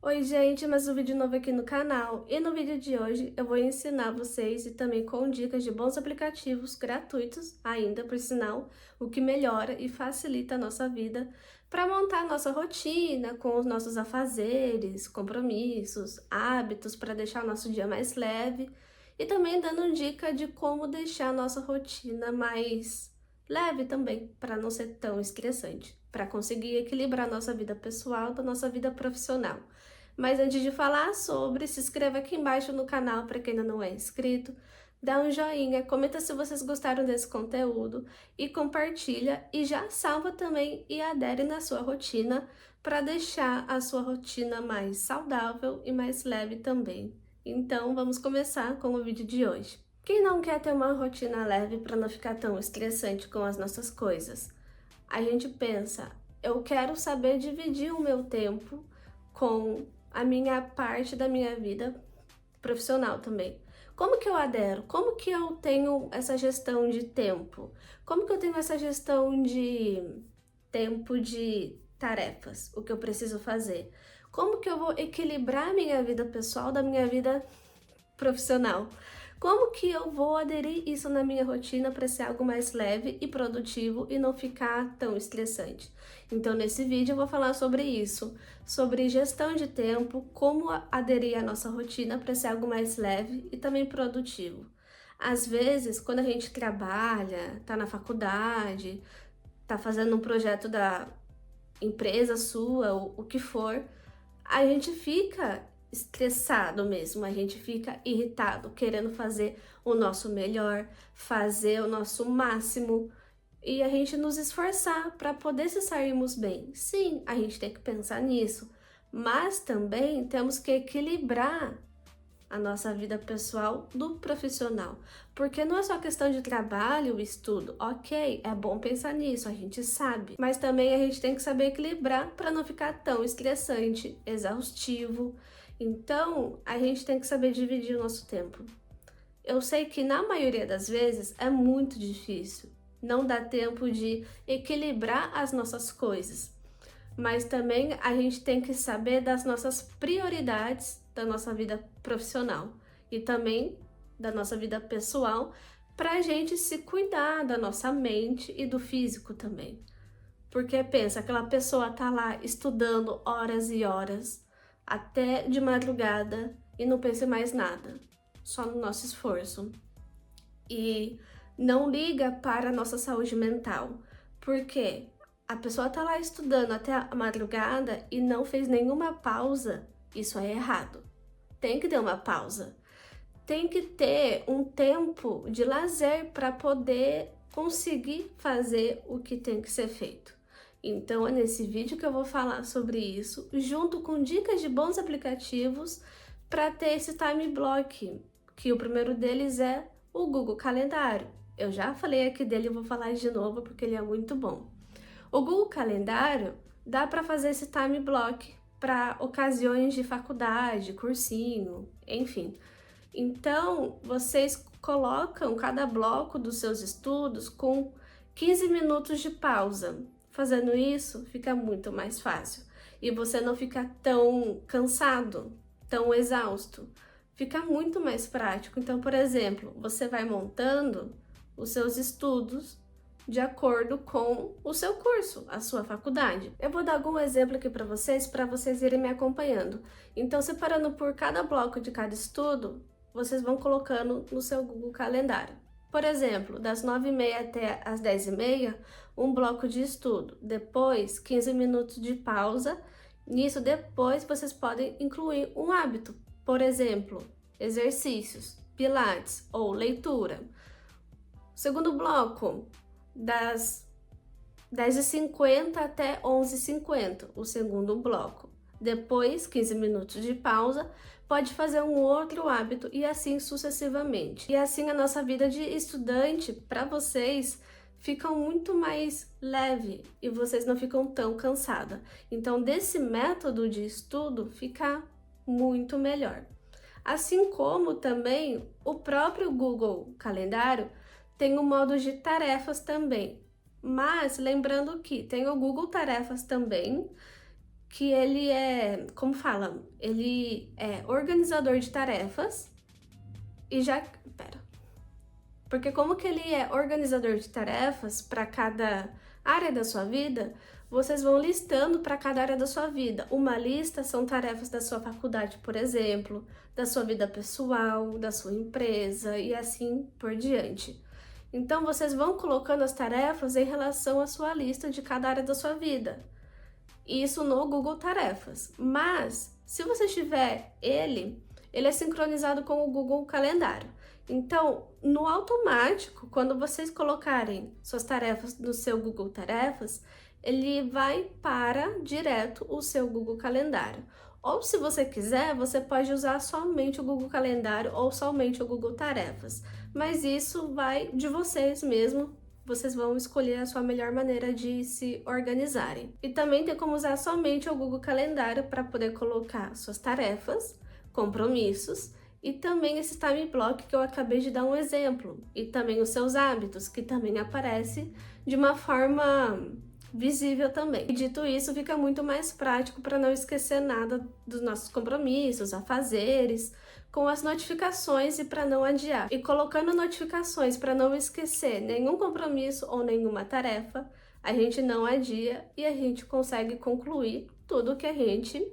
Oi gente, mais um vídeo novo aqui no canal e no vídeo de hoje eu vou ensinar vocês e também com dicas de bons aplicativos gratuitos, ainda por sinal, o que melhora e facilita a nossa vida para montar a nossa rotina com os nossos afazeres, compromissos, hábitos para deixar o nosso dia mais leve e também dando dica de como deixar a nossa rotina mais leve também, para não ser tão estressante, para conseguir equilibrar a nossa vida pessoal da nossa vida profissional. Mas antes de falar sobre, se inscreva aqui embaixo no canal para quem ainda não é inscrito, dá um joinha, comenta se vocês gostaram desse conteúdo e compartilha e já salva também e adere na sua rotina para deixar a sua rotina mais saudável e mais leve também. Então vamos começar com o vídeo de hoje. Quem não quer ter uma rotina leve para não ficar tão estressante com as nossas coisas? A gente pensa, eu quero saber dividir o meu tempo com a minha parte da minha vida profissional também. Como que eu adero? Como que eu tenho essa gestão de tempo? Como que eu tenho essa gestão de tempo de tarefas? O que eu preciso fazer? Como que eu vou equilibrar a minha vida pessoal da minha vida profissional? Como que eu vou aderir isso na minha rotina para ser algo mais leve e produtivo e não ficar tão estressante? Então, nesse vídeo eu vou falar sobre isso, sobre gestão de tempo, como aderir à nossa rotina para ser algo mais leve e também produtivo. Às vezes, quando a gente trabalha, tá na faculdade, tá fazendo um projeto da empresa sua, ou o que for, a gente fica estressado mesmo, a gente fica irritado, querendo fazer o nosso melhor, fazer o nosso máximo e a gente nos esforçar para poder se sairmos bem. Sim, a gente tem que pensar nisso, mas também temos que equilibrar a nossa vida pessoal do profissional, porque não é só questão de trabalho e estudo, ok, é bom pensar nisso, a gente sabe, mas também a gente tem que saber equilibrar para não ficar tão estressante, exaustivo. Então, a gente tem que saber dividir o nosso tempo. Eu sei que na maioria das vezes é muito difícil, não dá tempo de equilibrar as nossas coisas, mas também a gente tem que saber das nossas prioridades da nossa vida profissional e também da nossa vida pessoal para a gente se cuidar da nossa mente e do físico também. Porque pensa, aquela pessoa tá lá estudando horas e horas, até de madrugada e não pensa em mais nada, só no nosso esforço. E não liga para a nossa saúde mental, porque a pessoa tá lá estudando até a madrugada e não fez nenhuma pausa, isso é errado. Tem que ter uma pausa. Tem que ter um tempo de lazer para poder conseguir fazer o que tem que ser feito. Então é nesse vídeo que eu vou falar sobre isso, junto com dicas de bons aplicativos para ter esse time block, que o primeiro deles é o Google Calendário. Eu já falei aqui dele, eu vou falar de novo porque ele é muito bom. O Google Calendário dá para fazer esse time block para ocasiões de faculdade, cursinho, enfim. Então, vocês colocam cada bloco dos seus estudos com 15 minutos de pausa. Fazendo isso, fica muito mais fácil. E você não fica tão cansado, tão exausto. Fica muito mais prático. Então, por exemplo, você vai montando os seus estudos de acordo com o seu curso, a sua faculdade. Eu vou dar algum exemplo aqui para vocês irem me acompanhando. Então, separando por cada bloco de cada estudo, vocês vão colocando no seu Google Calendário. Por exemplo, das 9h30 até as 10h30, um bloco de estudo. Depois, 15 minutos de pausa. Nisso, depois, vocês podem incluir um hábito. Por exemplo, exercícios, pilates ou leitura. Segundo bloco, das 10h50 até 11h50, o segundo bloco. Depois, 15 minutos de pausa, pode fazer um outro hábito e assim sucessivamente. E assim a nossa vida de estudante, para vocês, fica muito mais leve e vocês não ficam tão cansadas. Então, desse método de estudo fica muito melhor. Assim como também o próprio Google Calendário tem um modo de tarefas também. Mas lembrando que tem o Google Tarefas também, que ele é, como fala, ele é organizador de tarefas e já, pera, porque como que ele é organizador de tarefas para cada área da sua vida, vocês vão listando para cada área da sua vida. Uma lista são tarefas da sua faculdade, por exemplo, da sua vida pessoal, da sua empresa e assim por diante. Então, vocês vão colocando as tarefas em relação à sua lista de cada área da sua vida. Isso no Google Tarefas. Mas, se você tiver ele é sincronizado com o Google Calendário. Então, no automático, quando vocês colocarem suas tarefas no seu Google Tarefas, ele vai para direto o seu Google Calendário. Ou se você quiser, você pode usar somente o Google Calendário ou somente o Google Tarefas. Mas isso vai de vocês mesmo. Vocês vão escolher a sua melhor maneira de se organizarem. E também tem como usar somente o Google Calendário para poder colocar suas tarefas, compromissos e também esse time block que eu acabei de dar um exemplo. E também os seus hábitos, que também aparece de uma forma visível também. E dito isso, fica muito mais prático para não esquecer nada dos nossos compromissos, afazeres, com as notificações e para não adiar. E colocando notificações para não esquecer nenhum compromisso ou nenhuma tarefa, a gente não adia e a gente consegue concluir tudo que a gente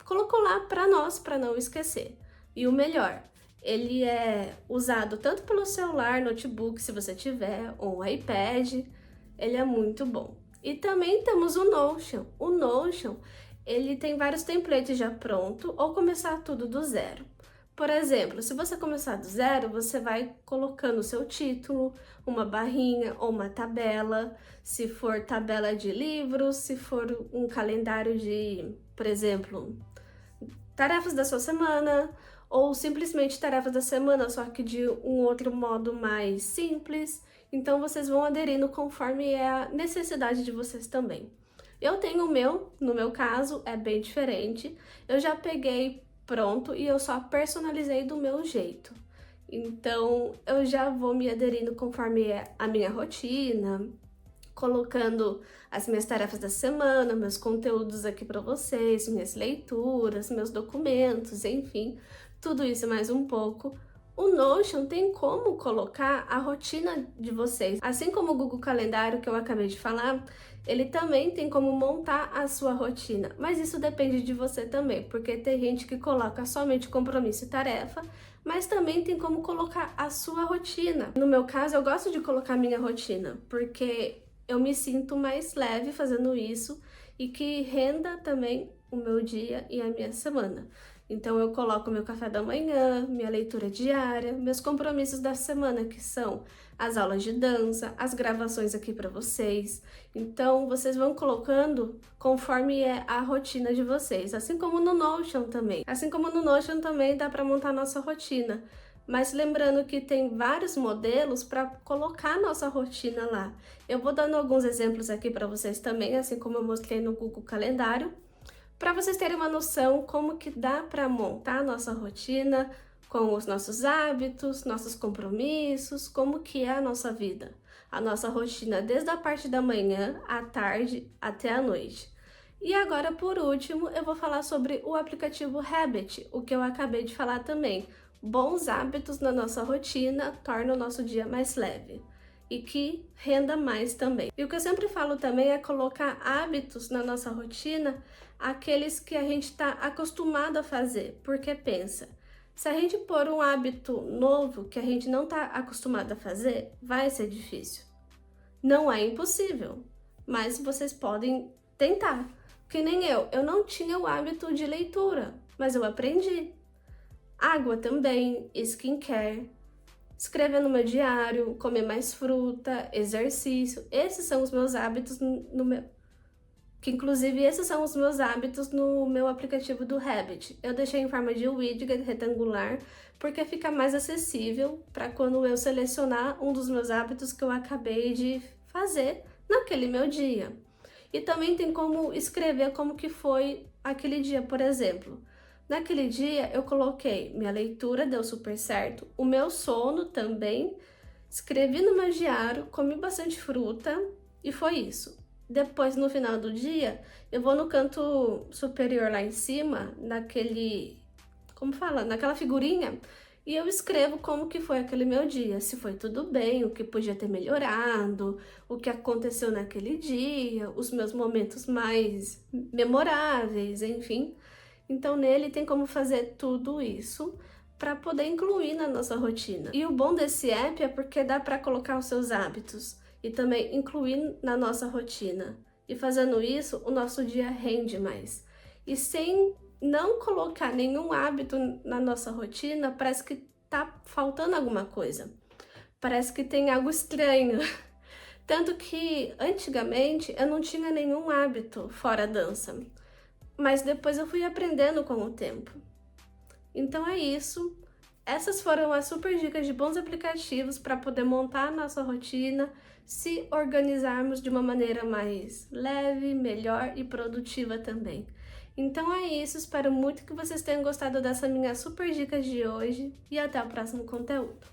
colocou lá para nós, para não esquecer. E o melhor, ele é usado tanto pelo celular, notebook, se você tiver, ou um iPad, ele é muito bom. E também temos o Notion. O Notion, ele tem vários templates já pronto, ou começar tudo do zero. Por exemplo, se você começar do zero, você vai colocando o seu título, uma barrinha ou uma tabela, se for tabela de livros, se for um calendário de, por exemplo, tarefas da sua semana, ou simplesmente tarefas da semana, só que de um outro modo mais simples. Então, vocês vão aderindo conforme é a necessidade de vocês também. Eu tenho o meu, no meu caso, é bem diferente. Eu já peguei pronto e eu só personalizei do meu jeito. Então, eu já vou me aderindo conforme é a minha rotina, colocando as minhas tarefas da semana, meus conteúdos aqui para vocês, minhas leituras, meus documentos, enfim, tudo isso mais um pouco. O Notion tem como colocar a rotina de vocês. Assim como o Google Calendário que eu acabei de falar, ele também tem como montar a sua rotina. Mas isso depende de você também, porque tem gente que coloca somente compromisso e tarefa, mas também tem como colocar a sua rotina. No meu caso, eu gosto de colocar a minha rotina, porque eu me sinto mais leve fazendo isso e que renda também o meu dia e a minha semana. Então eu coloco meu café da manhã, minha leitura diária, meus compromissos da semana, que são as aulas de dança, as gravações aqui para vocês. Então vocês vão colocando conforme é a rotina de vocês, assim como no Notion também. Assim como no Notion também dá para montar nossa rotina. Mas lembrando que tem vários modelos para colocar nossa rotina lá. Eu vou dando alguns exemplos aqui para vocês também, assim como eu mostrei no Google Calendário, para vocês terem uma noção como que dá para montar a nossa rotina com os nossos hábitos, nossos compromissos, como que é a nossa vida, a nossa rotina desde a parte da manhã, à tarde até a noite. E agora, por último, eu vou falar sobre o aplicativo Habit, o que eu acabei de falar também. Bons hábitos na nossa rotina tornam o nosso dia mais leve e que renda mais também. E o que eu sempre falo também é colocar hábitos na nossa rotina, aqueles que a gente está acostumado a fazer, porque pensa, se a gente pôr um hábito novo que a gente não está acostumado a fazer, vai ser difícil. Não é impossível, mas vocês podem tentar. Que nem eu não tinha o hábito de leitura, mas eu aprendi. Água também, skincare, escrever no meu diário, comer mais fruta, exercício. Esses são os meus hábitos esses são os meus hábitos no meu aplicativo do Habit. Eu deixei em forma de widget retangular, porque fica mais acessível para quando eu selecionar um dos meus hábitos que eu acabei de fazer naquele meu dia. E também tem como escrever como que foi aquele dia, por exemplo. Naquele dia eu coloquei minha leitura, deu super certo, o meu sono também, escrevi no meu diário, comi bastante fruta e foi isso. Depois, no final do dia, eu vou no canto superior lá em cima, como fala? Naquela figurinha, e eu escrevo como que foi aquele meu dia, se foi tudo bem, o que podia ter melhorado, o que aconteceu naquele dia, os meus momentos mais memoráveis, enfim. Então, nele tem como fazer tudo isso para poder incluir na nossa rotina. E o bom desse app é porque dá para colocar os seus hábitos e também incluir na nossa rotina. E fazendo isso, o nosso dia rende mais. E sem não colocar nenhum hábito na nossa rotina, parece que tá faltando alguma coisa. Parece que tem algo estranho. Tanto que antigamente eu não tinha nenhum hábito fora a dança, mas depois eu fui aprendendo com o tempo. Então é isso. Essas foram as super dicas de bons aplicativos para poder montar a nossa rotina, se organizarmos de uma maneira mais leve, melhor e produtiva também. Então é isso, espero muito que vocês tenham gostado dessa minha super dicas de hoje e até o próximo conteúdo.